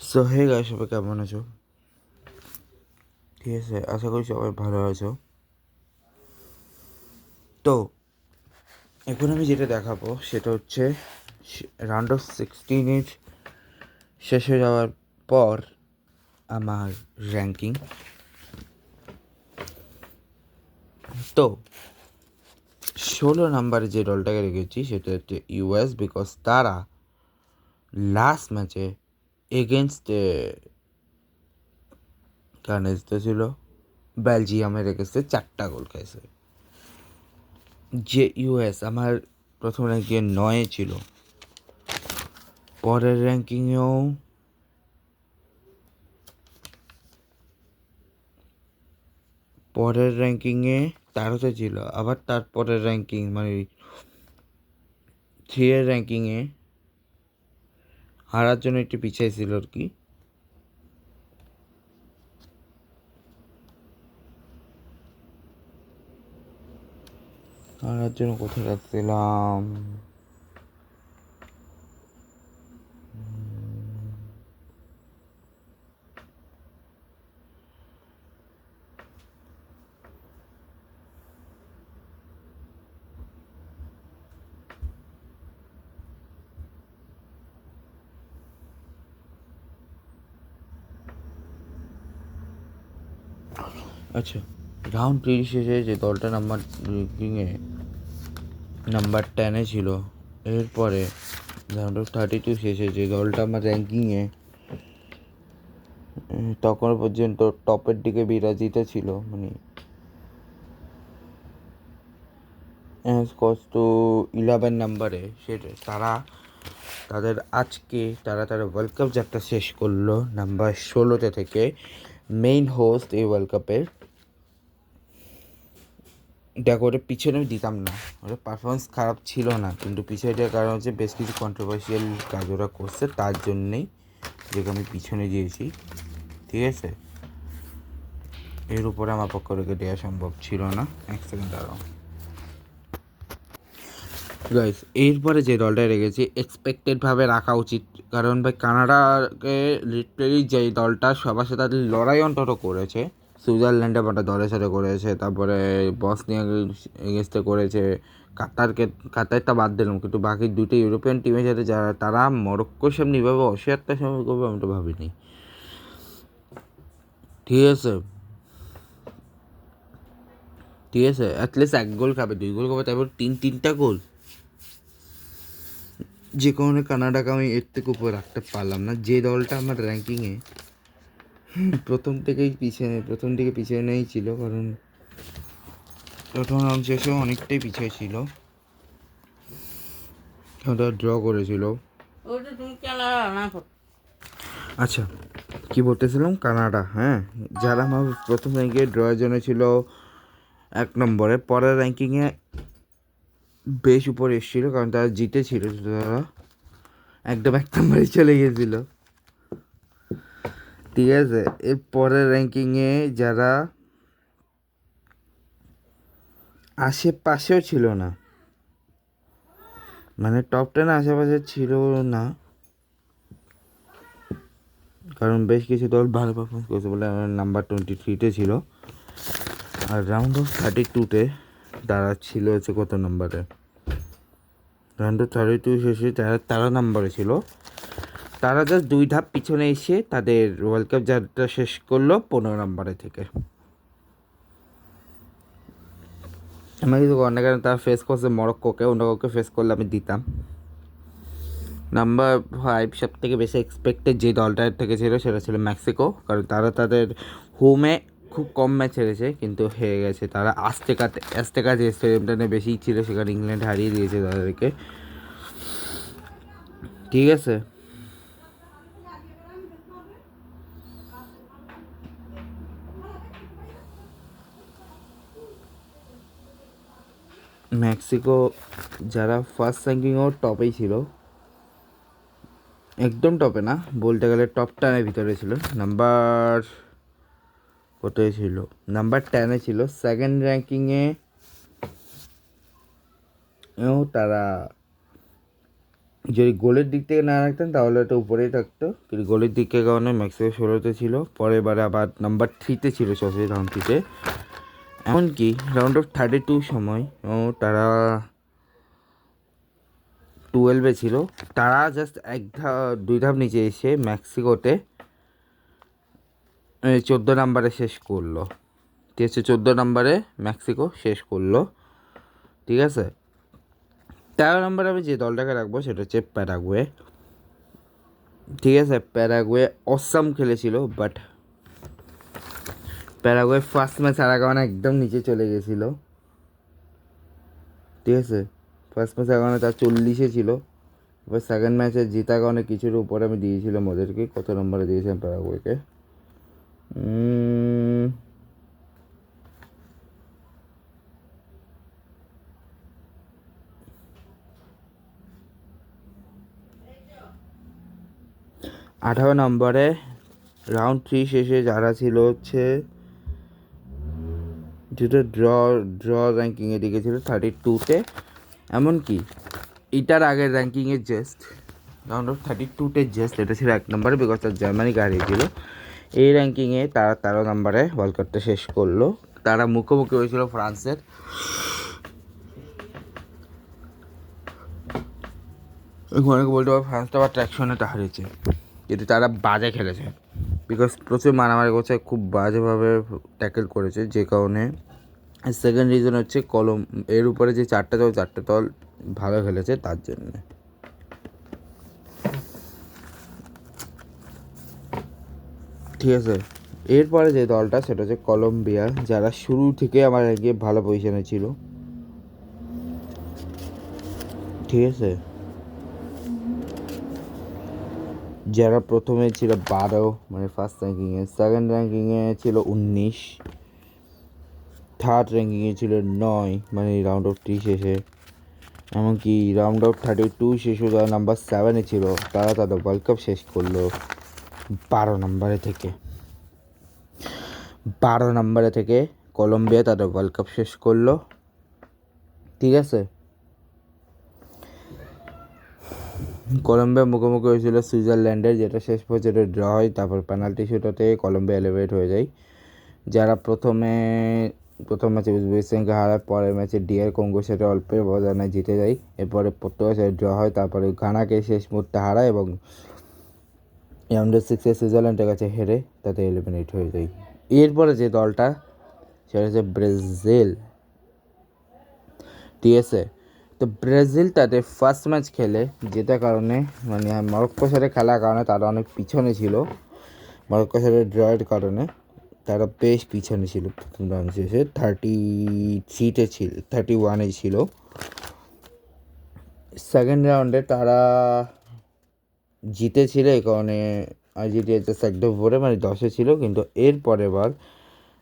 So hey guys, সবাই কেমন আছো? ঠিক আছে, আশা করি সবাই ভালো আছো। তো এখন আমি যেটা দেখাবো সেটা হচ্ছে রাউন্ড অফ 16-এর শেষ হয়ে যাওয়ার পর আমার র্যাঙ্কিং। তো 16 নম্বরে যে দলটাকে রেখেছি সেটা হচ্ছে ইউএস, বিকজ তারা লাস্ট ম্যাচে এগেনস্ট কানেজতে ছিল বেলজিয়ামে রেখেছে 4টা গোল খাইছে। যে ইউএস আমার প্রথম র্যাঙ্কিংয়ে 9 ছিল, পরের র্যাঙ্কিংয়েও পরের র্যাঙ্কিংয়ে 13তে ছিল, আবার তারপরের র্যাঙ্কিং মানে 3 র্যাঙ্কিংয়ে হারার জন্য একটু পিছিয়ে ছিল আর কি। হারার জন্য কোথায় রাখছিলাম? আচ্ছা, রাউন্ড 3 শেষে যে দলটা নাম্বার র্যাঙ্কিংয়ে নাম্বার 10-এ ছিল, এরপরে রাউন্ড অফ 32 শেষে যে দলটা আমার র্যাঙ্কিংয়ে তখন পর্যন্ত টপের দিকে বিরাজিত ছিল, মানে কস টু 11 নম্বরে, সেটা তারা ওয়ার্ল্ড কাপ যাত্রা শেষ করলো নাম্বার 16তে থেকে, মেইন হোস্ট এই ওয়ার্ল্ড কাপের। দেখো, ওটা পিছনে আমি দিতাম না, ওটা পারফরমেন্স খারাপ ছিল না, কিন্তু পিছনে দেওয়ার কারণ হচ্ছে বেশ কিছু কন্ট্রোভার্সিয়াল কাজ ওরা করছে, তার জন্যেই যেটা আমি পিছনে দিয়েছি। ঠিক আছে, এর উপরে আমার পক্ষে রেখে দেওয়া সম্ভব ছিল না। এক সেকেন্ড দাঁড়াও গাইস, এরপরে যে দলটা রেখেছি এক্সপেক্টেডভাবে রাখা উচিত, কারণ ভাই কানাডাকে লিটারেলি যে দলটা সবার সাথে লড়াই অন্তত করেছে, সুইজারল্যান্ডে একটা দলের সাথে করেছে, তারপরে বসনিয়া এগেনস্টে করেছে, কাতারটা বাদ দিলাম, কিন্তু বাকি দুটো ইউরোপিয়ান টিমের সাথে যারা তারা মরক্কোর সামনে এভাবে অসহায়তার সময় করবে আমি তো ভাবিনি। ঠিক আছে, ঠিক আছে, অ্যাটলিস্ট 1 গোল খাবে, 2 গোল খাবে, তারপর তিনটা গোল, যে কারণে কানাডাকে আমি এর থেকে উপরে রাখতে পারলাম না। যে দলটা আমার র্যাঙ্কিংয়ে প্রথম থেকে পিছিয়ে নেই ছিল, কারণ প্রথম রাউন্ড শেষেও অনেকটাই পিছিয়ে ছিল, ওটা ড্র করেছিল। আচ্ছা, কি বলতেছিলাম, কানাডা, হ্যাঁ, যারা আমার প্রথম র্যাঙ্কিংয়ে ড্রয়ের জন্য ছিল 1 নম্বরে, পরের র্যাঙ্কিংয়ে বেশ উপরে এসেছিলো, কারণ তারা জিতেছিল, তারা একদম 1 নম্বরে চলে গিয়েছিল। ঠিক আছে, এর পরের র্যাঙ্কিংয়ে যারা আশেপাশেও ছিল না, মানে টপ 10 আশেপাশে ছিল না, কারণ বেশ কিছু দল ভালো পারফরমেন্স করেছে বলে নাম্বার 23-তে ছিল। আর রাউন্ড অফ 32-তে তারা ছিল হচ্ছে কত নম্বরে? রাউন্ড অফ 32 শেষে তারা নম্বরে ছিল, তারা জাস্ট 2 ধাপ পিছনে এসে তাদের ওয়ার্ল্ড কাপ যাত্রা শেষ করলো 15 নম্বরে থেকে। আমি কিছু করার না, কারণ তারা ফেস করছে মরক্কোকে, অন্য কাউকে ফেস করলে আমি দিতাম। নাম্বার 5 সব থেকে বেশি এক্সপেক্টেড যে দলটার থেকে ছিল সেটা ছিল মেক্সিকো, কারণ তারা তাদের হোমে খুব কম ম্যাচ হেরেছে কিন্তু হেরে গেছে, তারা অ্যাজটেকা যে স্টেডিয়ামটা নিয়ে বেশি ছিল সেখানে ইংল্যান্ড হারিয়ে দিয়েছে তাদেরকে। ঠিক আছে, মেক্সিকো যারা ফার্স্ট র্যাঙ্কিংও টপেই ছিল, একদম টপে না, বলতে গেলে টপ 10-এর ভিতরে ছিল, নাম্বার কোথায় ছিল, নাম্বার 10-এ ছিল। সেকেন্ড র্যাঙ্কিংয়ে তারা যদি গোলের দিক থেকে না রাখতেন তাহলে তো উপরেই থাকতো, কিন্তু গোলের দিক থেকে কারণে মেক্সিকো 16তে ছিল, পরের বারে আবার নাম্বার 3তে ছিল চলছে রাউন্ড 3তে। এমনকি রাউন্ড অফ 32 সময় তারা 12-এ ছিল, তারা জাস্ট 2 ধাপ নিচে এসে মেক্সিকোতে 14 নাম্বারে শেষ করলো। ঠিক আছে, 14 নাম্বারে মেক্সিকো শেষ করলো। ঠিক আছে, 13 নম্বরে আমি যে দলটাকে রাখবো সেটা হচ্ছে প্যারাগুয়ে। ঠিক আছে, প্যারাগুয়ে অসাম খেলেছিল, বাট প্যারাগুয়ে ফার্স্ট ম্যাচ হারার কারণে একদম নিচে চলে গেছিলো। ঠিক আছে, ফার্স্ট ম্যাচ হারার কারণে তার 40-এ ছিল, এবার সেকেন্ড ম্যাচে জেতার কারণে কিছুর উপরে আমি দিয়েছিলাম ওদেরকে। কত নম্বরে দিয়েছিলাম প্যারাগুয়েকে? 18 নম্বরে রাউন্ড 3 শেষে যারা ছিল হচ্ছে যেটা ড্র র্যাঙ্কিংয়ে দিকে ছিল 32-তে। এমনকি এটার আগের র্যাঙ্কিংয়ে জাস্ট রাউন্ড অফ 32-তে জাস্ট এটা ছিল 1 নম্বরে, বিকজ তার জার্মানিকে হারিয়েছিল। এই র্যাঙ্কিংয়ে তারা 13 নম্বরে ওয়ার্ল্ড কাপটা শেষ করলো। তারা মুখোমুখি হয়েছিল ফ্রান্সের। অনেকে বলতে পারো ফ্রান্সটা আবার ট্র্যাকশনেটা হারিয়েছে, কিন্তু তারা বাজে খেলেছে, বিকজ প্রচুর মারামারি করছে, খুব বাজেভাবে ট্যাকেল করেছে, যে কারণে সেকেন্ড রিজন হচ্ছে এর উপরে যে 4টা দল ভালো খেলেছে তার জন্য। ঠিক আছে, এরপরে যে দলটা সেটা হচ্ছে কলম্বিয়া, যারা শুরু থেকে আমার গিয়ে ভালো পজিশনে ছিল। ঠিক আছে, যারা প্রথমে ছিল 12 মানে ফার্স্ট র্যাঙ্কিংয়ে, সেকেন্ড র্যাঙ্কিংয়ে ছিল 19, থার্ড র্যাঙ্কিংয়ে ছিল 9 মানে রাউন্ড অফ 3 শেষে। এমনকি রাউন্ড অফ 32 শেষে যারা নাম্বার 7-এ ছিল তারা তাদের ওয়ার্ল্ড কাপ শেষ করলো 12 নম্বরে থেকে। 12 নম্বরে থেকে কলম্বিয়া তাদের ওয়ার্ল্ড কাপ শেষ করলো। ঠিক আছে, কলম্বিয়া মুখোমুখি হয়েছিল সুইজারল্যান্ডের, যেটা শেষ পর্যন্ত ড্র হয়। তারপর পেনাল্টি শুটতে কলম্বিয়া এলিমিনেট হয়ে যায়। যারা প্রথম ম্যাচে উজবেকিস্তানকে হারায়, পরের ম্যাচে ডিআর কঙ্গোর সাথে অল্প ব্যবধানে জিতে যায়। এরপরে পর্তুগালের সাথে ড্র হয়, তারপরে ঘানাকে শেষ মুহূর্তে হারায় এবং রাউন্ড অফ 6-এ সুইজারল্যান্ডের কাছে হেরে তাতে এলিমিনেট হয়ে যায়। এরপরে যে দলটা সেটা হচ্ছে ব্রাজিল। ঠিক আছে, তো ব্রাজিল তাদের ফার্স্ট ম্যাচ খেলে যেটার কারণে মানে মরক্কোর সাথে খেলার কারণে তারা অনেক পিছনে ছিল। মরক্কোর সাথে ড্রয়ের কারণে তারা বেশ পিছনে ছিল। প্রথম রাউন্ড শেষে 33-তে ছিল, 31-এ ছিল। সেকেন্ড রাউন্ডে তারা জিতেছিল, এই কারণে আর্জেন্টিনা জাস্ট একদম উপরে মানে 10-এ ছিল। কিন্তু এর পরের বার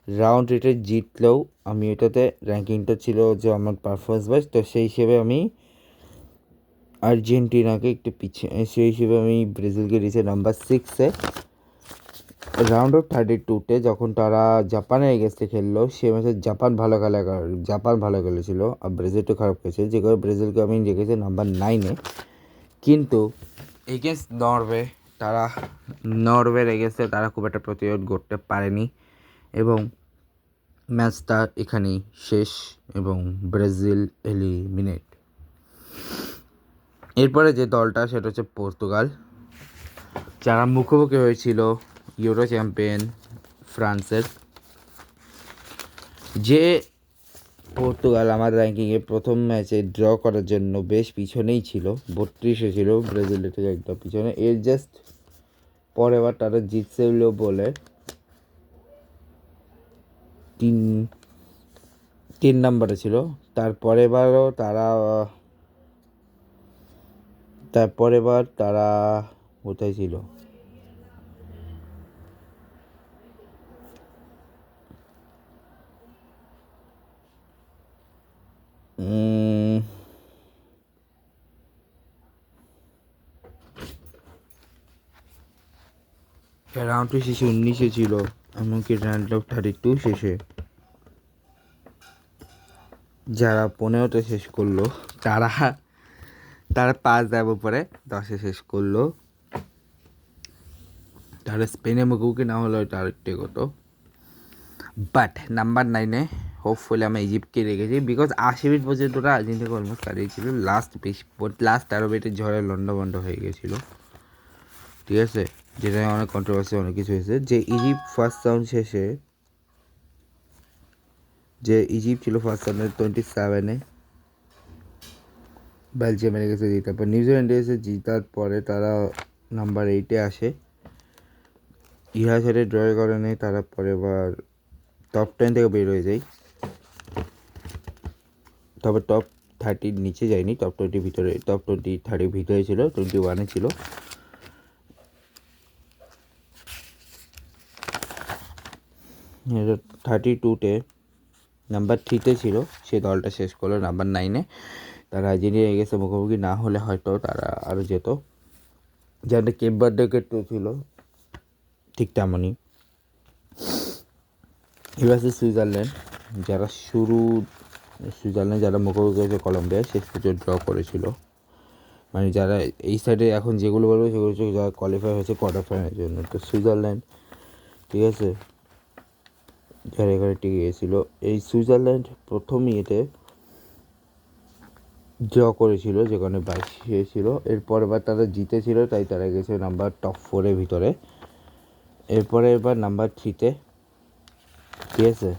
রাউন্ড 8-এ জিতলেও আমি এটাতে র্যাঙ্কিংটা ছিল যে আমার পারফরমেন্স ওয়াইজ, তো সেই হিসেবে আমি আর্জেন্টিনাকে একটু পিছিয়ে, সেই হিসেবে আমি ব্রাজিলকে দিয়েছি নাম্বার 6-এ। রাউন্ড অফ 32-তে যখন তারা জাপানের এগেনস্টে খেললো, সে ম্যাচে জাপান ভালো খেলেছিল আর ব্রাজিল তো খারাপ খেলেছে, যে কারণে ব্রাজিলকে আমি রেখেছি নাম্বার 9-এ। কিন্তু এগেনস্ট নরওয়ের এগেনস্টে তারা খুব একটা প্রতিরোধ করতে পারেনি এবং ম্যাচটা এখানেই শেষ এবং ব্রাজিল এলিমিনেট। এরপরে যে দলটা সেটা হচ্ছে পর্তুগাল, যারা মুখোমুখি হয়েছিল ইউরো চ্যাম্পিয়ন ফ্রান্সের। যে পর্তুগাল আমার র্যাঙ্কিংয়ে প্রথম ম্যাচে ড্র করার জন্য বেশ পিছনেই ছিল, 32-এ ছিল, ব্রাজিলের থেকে একদম পিছনে। এর জাস্ট পরের বার তারা জিতছিল বলে 3 নম্বরে ছিল। তারপরে বার তারা কোথায় ছিল? রাউন্ড শেষে 19-এ ছিল, এমনকি রাউন্ড অফ 32 শেষে যারা 15তে শেষ করলো তারা তারা 5 দেওয়ার উপরে 10-এ শেষ করলো। তাহলে স্পেনের মুখোমুখি না হলে ওইটা আরেকটু এগোতো। বাট নাম্বার 9-এ হোপফুলি আমি ইজিপ্টকে রেখেছি, বিকজ 80 মিনিট পর্যন্ত ওরা আর্জেন্টিনাকে অলমোস্ট হারিয়েছিল। লাস্ট 13 মিনিটের ঝড়ে লন্ডভন্ড হয়ে গেছিলো, ঠিক আছে, যেটা অনেক কন্ট্রোভার্সি অনেক কিছু হয়েছে। যে ইজিপ্ট ফার্স্ট রাউন্ড শেষে, যে ইজিপ্ট ছিল ফার্স্ট রাউন্ডে 27-এ বেলজিয়ামের কাছে জিতে, তারপর নিউজিল্যান্ডে এসে জিতার পরে তারা নাম্বার 8-এ আসে। ইহার সাথে ড্রয়ের কারণে তারা পরে এবার টপ 10 থেকে বের হয়ে যায়। তবে টপ 30 নিচে যায়নি, টপ 20 ভিতরে, টপ 30 ভিতরে ছিল, 21-এ ছিল। এটা 32-তে নাম্বার 3-তে ছিল, সে দলটা শেষ করলো নাম্বার 9-এ। তারা আর্জেন্টিনা গেছে মুখোমুখি না হলে হয়তো তারা আরও যেত, যেমন কেপ ভার্দেকে ছিল ঠিক তেমনই। এবার আছে সুইজারল্যান্ড, যারা সুইজারল্যান্ড যারা মুখোমুখি হয়েছে কলম্বিয়া, শেষ পর্যন্ত ড্র করেছিল। মানে যারা এই সাইডে এখন যেগুলো বলবো সেগুলো হচ্ছে যারা কোয়ালিফাই হয়েছে কোয়ার্টার ফাইনালের জন্য। তো সুইজারল্যান্ড, ঠিক আছে, যারা এখানে টিকে গিয়েছিল। এই সুইজারল্যান্ড প্রথম ইয়েতে ড্র করেছিল, যেখানে 22 ছিল। এরপর এবার তারা জিতেছিল, তাই তারা গেছে নাম্বার টপ 4-এর ভিতরে। এরপরে এবার নাম্বার 3-তে, ঠিক আছে,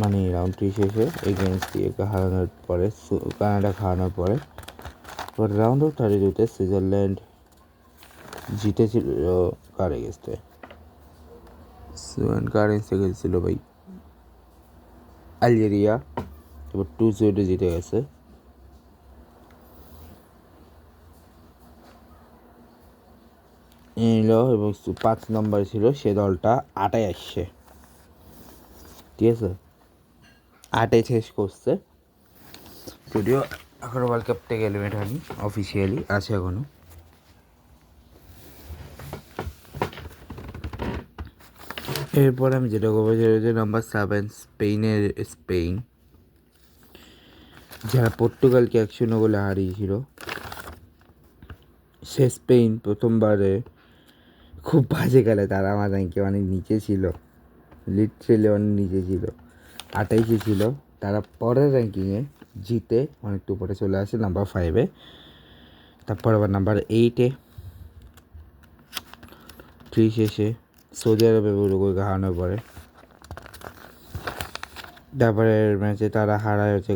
মানে রাউন্ড 3 শেষে এগেনস্ট ইয়েকে হারানোর পরে, কানাডা হারানোর পরে রাউন্ড অফ 32-তে সুইজারল্যান্ড জিতেছিল কার এগেনস্টে, কার এগেনস্টে খেলছিল ভাই, আলজেরিয়া। এবার 2-0 জিতে গেছে। এলো এবং 5 নম্বর ছিল সে দলটা 8-এ আসছে, ঠিক আছে, 8-এ শেষ করছে। যদিও এখনো ওয়ার্ল্ড কাপ থেকে এলিমিনেট হয়নি, অফিসিয়ালি আছে এখনো। এরপর আমি যেটা করবো সেটা হচ্ছে নাম্বার 7 স্পেন, যারা পর্তুগালকে 1-0 গোলে হারিয়েছিল। সে স্পেন প্রথমবারে খুব বাজে খেলে, তারা আমার র্যাঙ্কে অনেক নিচে ছিল, লিটারেলি অনেক নিচে ছিল, 28-এ ছিল। তারা পরের র্যাঙ্কিংয়ে জিতে অনেকটু উপরে চলে আসে নাম্বার 5-এ। তারপর আবার নাম্বার 8-এ 3 শেষে সৌদি আরবে উরুগুয়েকে হারানোর পরে। তারপরে ম্যাচে তারা হারায় হচ্ছে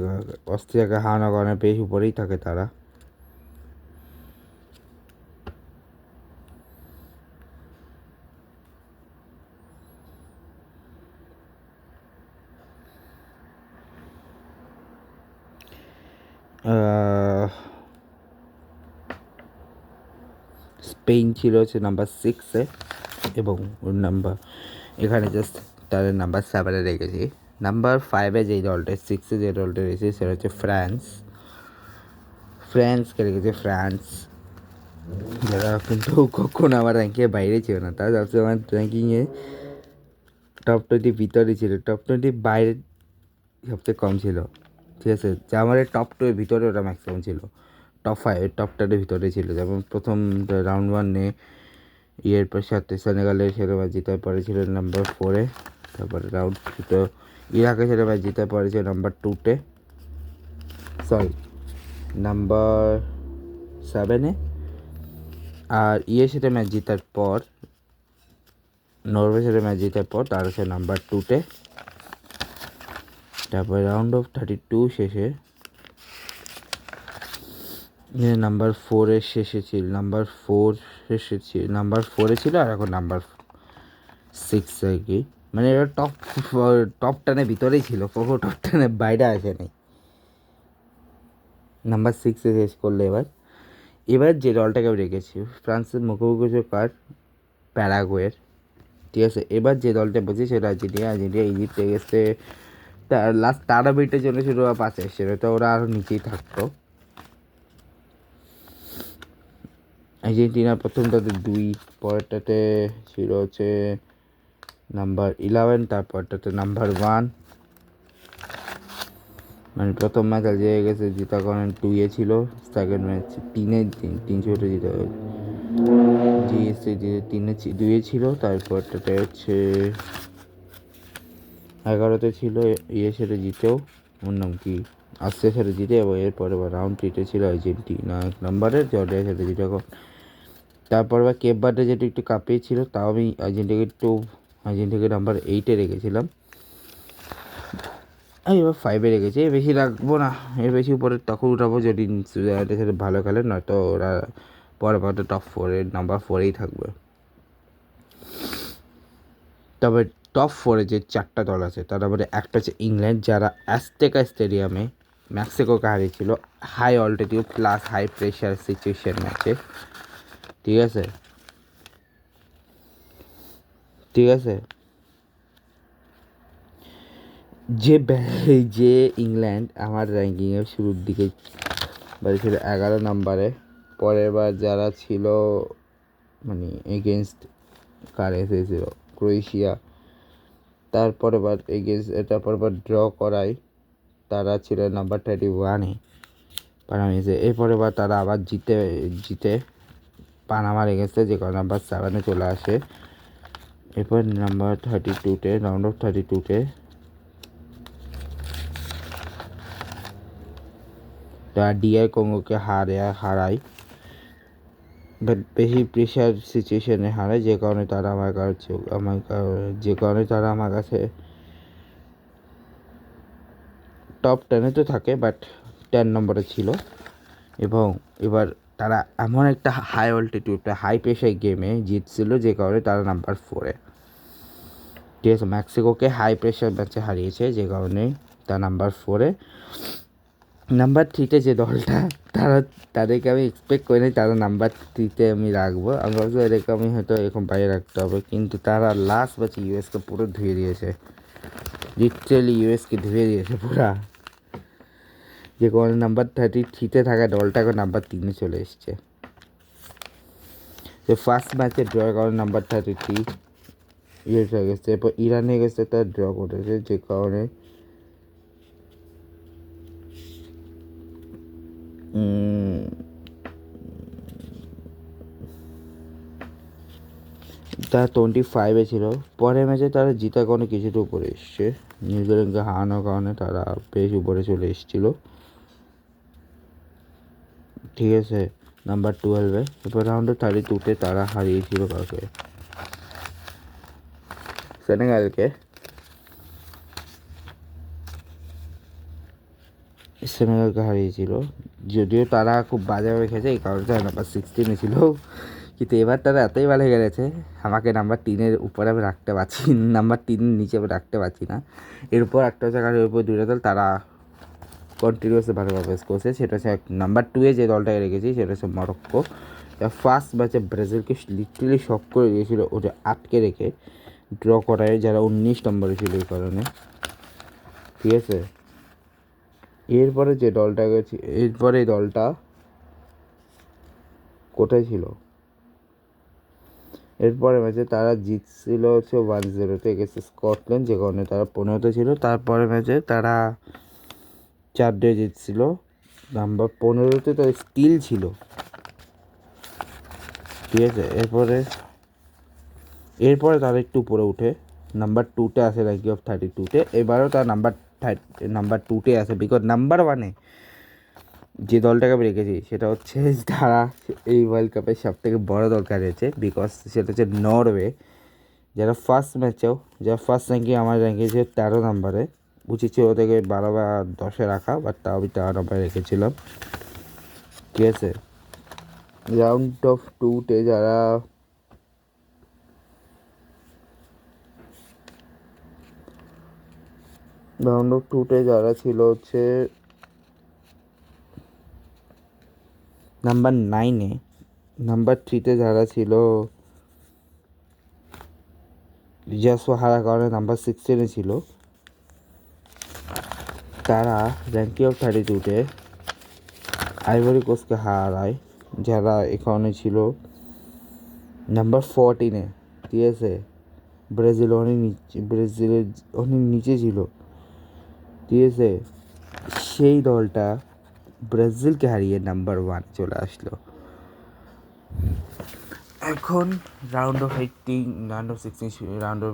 অস্ট্রিয়াকে হারানোর কারণে বেশ উপরেই থাকে তারা। স্পেন ছিল হচ্ছে নাম্বার 6-এ এবং ওর নাম্বার এখানে জাস্ট তাদের নাম্বার 7-এ রেখেছি। নাম্বার 5-এ যেই দলটা, 6-এ যে দলটা রয়েছে সেটা হচ্ছে ফ্রান্সকে রেখেছে। ফ্রান্স যারা কিন্তু কখনো আমার র্যাঙ্কের বাইরে ছিল না, তারা সবসময় আমার র্যাঙ্কিংয়ে টপ 20 ভিতরে ছিল, টপ 20 বাইরে সবচেয়ে কম ছিল, ঠিক আছে। যা আমার টপ 2-এর ভিতরে ওটা ম্যাক্সিমাম ছিল, টপ 5 টপ 10-এর ভিতরে ছিল। যেমন প্রথম রাউন্ড 1-এ ইয়ের সাথে সেনেগালের সাথে ম্যাচ জিতার পরে ছিল নাম্বার 4-এ। তারপরে রাউন্ড 2-তে ইরাকের সাথে ম্যাচ জিতার পরে ছিল নাম্বার 2-তে, সরি নাম্বার 7-এ। আর ইয়ের সাথে ম্যাচ জেতার পর, নরওয়ের সাথে ম্যাচ জেতার পর তার হচ্ছে নাম্বার 2-তে। তারপরে রাউন্ড অফ 32 শেষে নাম্বার 4-এর শেষে ছিল, নাম্বার 4-এ ছিল, আর এখন নাম্বার 6 আর কি। মানে এরা টপ 10-এর ভিতরেই ছিল, কখনো টপ 10-এর বাইরে আসে নাই। নাম্বার 6-এ শেষ করলে এবার যে দলটাকে আমি রেখেছি, ফ্রান্সের মুখোমুখি কার, প্যারাগুয়ের, ঠিক আছে। এবার যে দলটা বলছি সেটা আর্জেন্টিনা ইজিপ্টে গেছে। তার লাস্ট 13 মিনিটের জন্য শুধু 5-এ এসেছিল, তো ওরা আরও নিচেই থাকতো। আর্জেন্টিনা প্রথম তাদের 2, পরেরটাতে ছিল হচ্ছে নাম্বার 11, তারপরটাতে নাম্বার 1, মানে প্রথম ম্যাচ জিতে গেছে, জিতা কারণ 2-এ ছিল, সেকেন্ড ম্যাচ 3-0 জিতে জিএসসি 2-এ ছিল, তারপরটাতে হচ্ছে 11তে ছিল ইয়ের সাথে জিতেও, ওর নাম কি আস্তের সাথে জিতে, এবং এরপরে রাউন্ড 3-তে ছিল আর্জেন্টিনা 1 নম্বরের জর্ডানের সাথে জিতে। তারপর বা কেপ বার্ডে যেটা একটু কাঁপিয়েছিল, তাও আমি আর্জেন্টিনাকে নাম্বার 8-এ রেখেছিলাম, আমি এবার 5-এ রেখেছি, এর বেশি রাখবো না, এর বেশি উপরে তখন উঠাবো যদি সুইজারল্যান্ডের সাথে ভালো খেলে, নয়তো ওরা পরে টপ 4-এ নাম্বার 4-এই থাকবে। তবে টপ 4-এ যে 4টা দল আছে তার মধ্যে একটা হচ্ছে ইংল্যান্ড, যারা অ্যাজটেকা স্টেডিয়ামে মেক্সিকোকে হারিয়েছিল high altitude plus high pressure situation ম্যাচে। ঠিক আছে, যে ইংল্যান্ড আমার র্যাঙ্কিংয়ের শুরুর দিকে ছিল 11 নম্বরে, পরের বার যারা ছিল মানে এগেনস্ট কার এসেছিল ক্রোয়েশিয়া, তারপরের বার ড্র করায় তারা ছিল নাম্বার 31-এ পানামা। এরপরে বার তারা আবার জিতে পানামা রেখেছে, যে কারণে নাম্বার 7-এ চলে আসে। এরপর নাম্বার 32-তে রাউন্ড অফ 32-তে তারা ডিআর কঙ্গোকে হারায়, বাট বেশি প্রেশার সিচুয়েশনে হারায়, যে কারণে তারা আমার কাছে টপ 10-এ তো থাকে, বাট 10 নম্বরে ছিল। এবং এবার তারা এমন একটা হাই অল্টিটিউডে হাই প্রেশার গেমে জিতছিল, যে কারণে তারা নাম্বার 4-এ। ঠিক আছে, মেক্সিকোকে হাই প্রেশার ম্যাচে হারিয়েছে, যে কারণে তারা নাম্বার 4-এ। নাম্বার 3-তে যে দলটা, তাদেরকে আমি এক্সপেক্ট করিনি তারা নাম্বার 3-তে আমি রাখবো, আমি ভাবছি এদেরকে আমি হয়তো এরকম বাইরে রাখতে হবে, কিন্তু তারা লাস্ট ম্যাচে ইউএসকে পুরো ধুয়ে দিয়েছে, লিটারালি ইউএসকে ধুয়ে দিয়েছে পুরা, যে কারণে নাম্বার 33-তে থাকা দলটা এখন নাম্বার 3-এ চলে এসছে। তো ফার্স্ট ম্যাচে ড্র কারণে নাম্বার 33 ইউএস হয়ে গেছে, এরপর ইরানে গেছে, তার ড্র করেছে, যে কারণে তারা 25-এ ছিল। পরের ম্যাচে তারা জিতার কারণে কিছুটা উপরে এসছে, নিউজিল্যান্ডকে হারানোর কারণে তারা বেশ উপরে চলে এসেছিল। ঠিক আছে, নাম্বার 12-এ। এরপর রাউন্ডে 32-তে তারা হারিয়েছিল কাউকে, সেনেগালকে হারিয়েছিল, যদিও তারা খুব বাজেভাবে খেয়েছে, এই কারণে তারা নাম্বার 16-এ ছিল, কিন্তু এবার তারা এতই ভালো খেলেছে, আমাকে নাম্বার 3-এর উপরে আমি রাখতে পারছি, নাম্বার 3-এর নিচে আমি রাখতে পারছি না। এরপর একটা হচ্ছে কারণ এরপর দুইটা দল তারা কন্টিনিউয়াসলি ভালোভাবে করছে, সেটা হচ্ছে নাম্বার 2-এ যে দলটাকে রেখেছি সেটা হচ্ছে মরক্কো। ফার্স্ট ম্যাচে ব্রাজিলকে লিটারালি শক করে দিয়েছিল, ওটা আটকে রেখে ড্র করায়, যারা 19 নম্বরে ছিল এই কারণে। ঠিক আছে, এরপরে যে দলটা গেছে, এরপরে এই দলটা কোথায় ছিল, এরপরে ম্যাচে তারা জিতছিল হচ্ছে 1-0-তে গেছে স্কটল্যান্ড, যে কারণে তারা 15-তে ছিল। তারপরে ম্যাচে তারা 4-2 জিতছিল, নাম্বার 15-তে তারা স্টিল ছিল। ঠিক আছে, এরপরে তারা একটু উপরে উঠে নাম্বার 2-তে আসে র্যাঙ্কিং অফ 32-তে। এবারও তারা নাম্বার 2-তে আসে, বিকজ নাম্বার 1-এ যে দলটাকে আমি রেখেছি সেটা হচ্ছে তারা এই ওয়ার্ল্ড কাপের সব থেকে বড় দরকার হয়েছে, বিকজ সেটা হচ্ছে নরওয়ে, যারা ফার্স্ট র্যাঙ্কিং আমার র্যাঙ্কিং ছিল 13 নম্বরে, উচিত ছিল থেকে 12 বা 10-এ রাখা, বাট তাও আমি 13 নম্বরে রেখেছিলাম। ঠিক আছে, রাউন্ড অফ 2-তে যারা ছিল হচ্ছে নাম্বার 9-এ, নাম্বার 3-তে যারা ছিল জাসও হারার কারণে নাম্বার 16-এ ছিল, তারা র্যাঙ্কিং অফ 32-তে আইভরি কোস্টকে হারায়, যারা এখানে ছিল নাম্বার 14-এ। ঠিক আছে, ব্রাজিলের অনেক নিচে ছিল। ঠিক আছে, সেই দলটা ব্রাজিলকে হারিয়ে নাম্বার 1 চলে আসলো। এখন round of 18, round of 16, round of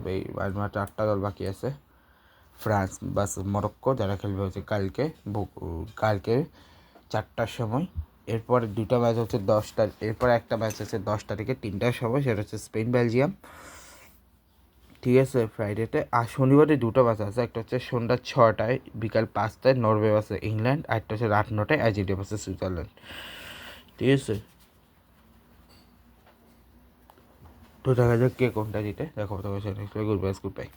মাত্র 8টা দল বাকি আছে। ফ্রান্স বাস মরক্কো, যারা খেলবে হচ্ছে কালকে 4টার সময়। এরপর দুটো ম্যাচ হচ্ছে 10টা, এরপর একটা ম্যাচ আছে 10টা থেকে 3টার সময়, সেটা হচ্ছে স্পেন বেলজিয়াম, ঠিক আছে, ফ্রাইডেতে। আর শনিবারে দুটো ম্যাচ আছে, একটা হচ্ছে সন্ধ্যা 6টায়, বিকাল 5টায় নরওয়ে ভার্সেস ইংল্যান্ড, আর একটা হচ্ছে রাত 9টায় আর্জেন্টিনা ভার্সেস সুইজারল্যান্ড, ঠিক আছে। তো দেখা যাক কে কোনটা জিতে, দেখো তোমার সাথে গুড বাই।